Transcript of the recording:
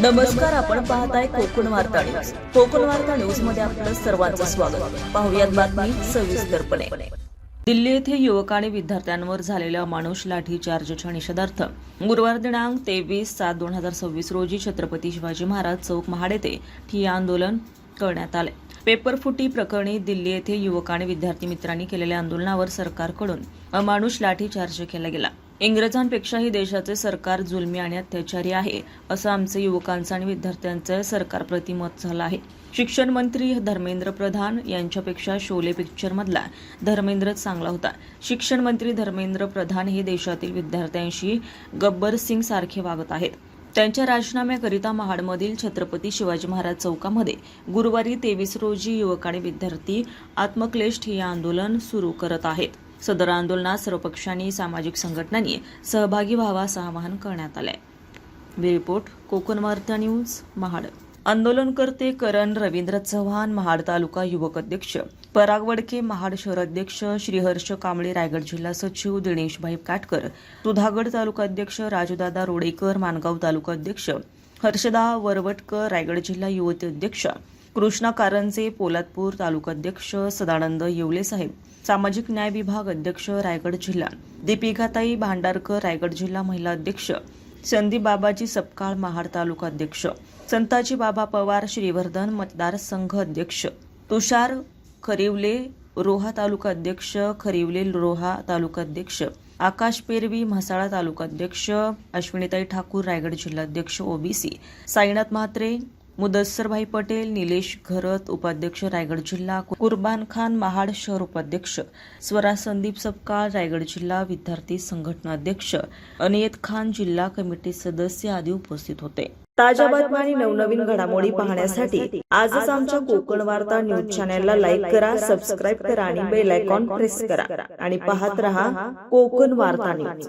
नमस्कार, आपण पाहताय कोकण वार्ता न्यूज. कोकण वार्ता न्यूज मध्ये आपलं सर्वांचं स्वागत. पाहुयात बातमी सविस्तरपणे. दिल्ली येथे युवक आणि विद्यार्थ्यांवर झालेल्या अमानुष लाठीचार्जच्या निषेधार्थ गुरुवार दिनांक 23/7/2026 रोजी छत्रपती शिवाजी महाराज चौक महाड येथे ठिय्या आंदोलन करण्यात आले. पेपर फुटी प्रकरणी दिल्ली येथे युवक आणि विद्यार्थी मित्रांनी केलेल्या आंदोलनावर सरकारकडून अमानुष लाठीचार्ज केला गेला. इंग्रजांपेक्षाही देशाचे सरकार जुलमी आणि अत्याचारी आहे असं आमचं युवकांचं आणि विद्यार्थ्यांचं सरकारप्रती मत झालं आहे. शिक्षण मंत्री धर्मेंद्र प्रधान यांच्यापेक्षा शोले पिक्चर मधला धर्मेंद्र चांगला होता. शिक्षण मंत्री धर्मेंद्र प्रधान हे देशातील विद्यार्थ्यांशी गब्बर सिंग सारखे वागत आहेत. त्यांच्या राजीनाम्याकरिता महाडमधील छत्रपती शिवाजी महाराज चौकामध्ये गुरुवारी 23 रोजी युवक आणि विद्यार्थी आत्मक्लेश ठिय्या आंदोलन सुरू करत आहेत. सदर आंदोलनात सर्व पक्षांनी सामाजिक संघटनांनी सहभागी व्हावा असं आवाहन करण्यात आलंय. रिपोर्ट कोकण वार्ता न्यूज महाड. आंदोलनकर्ते करण रवींद्र चव्हाण महाड तालुका युवक अध्यक्ष, पराग वडके महाड शहर अध्यक्ष, श्रीहर्ष कांबळे रायगड जिल्हा सचिव, दिनेशभाई काटकर सुधागड तालुका अध्यक्ष, राजूदादा रोडेकर मानगाव तालुका अध्यक्ष, हर्षदा वरवटकर रायगड जिल्हा युवती अध्यक्ष, कृष्णा कारंजे पोलादपूर तालुका अध्यक्ष, सदानंद येवले साहेब सामाजिक न्याय विभाग अध्यक्ष रायगड जिल्हा, दीपिकाताई भांडारकर रायगड जिल्हा महिला अध्यक्ष, संदीप बाबाजी सपकाळ महाड तालुका अध्यक्ष, संताजी बाबा पवार श्रीवर्धन मतदारसंघ अध्यक्ष, तुषार खरिवले रोहा तालुका अध्यक्ष, खरिवले रोहा तालुका अध्यक्ष, आकाश पेरवी म्हसाळा तालुका अध्यक्ष, अश्विनीताई ठाकूर रायगड जिल्हा अध्यक्ष ओबीसी, साईनाथ म्हात्रे, मुदस्सरभाई पटेल, निलेश घरत उपाध्यक्ष रायगड जिल्हा, कुर्बान खान महाड शहर उपाध्यक्ष, स्वरा संदीप सपकाळ रायगड जिल्हा विद्यार्थी संघटना अध्यक्ष, अनियत खान जिल्हा कमिटी सदस्य आदी उपस्थित होते. ताज्या बातम्या आणि नवनवीन घडामोडी पाहण्यासाठी आजच आमच्या कोकण वार्ता न्यूज चॅनलला लाईक करा, सबस्क्राईब करा आणि बेल आयकॉन प्रेस करा आणि पाहत रहा कोकण वार्ता न्यूज.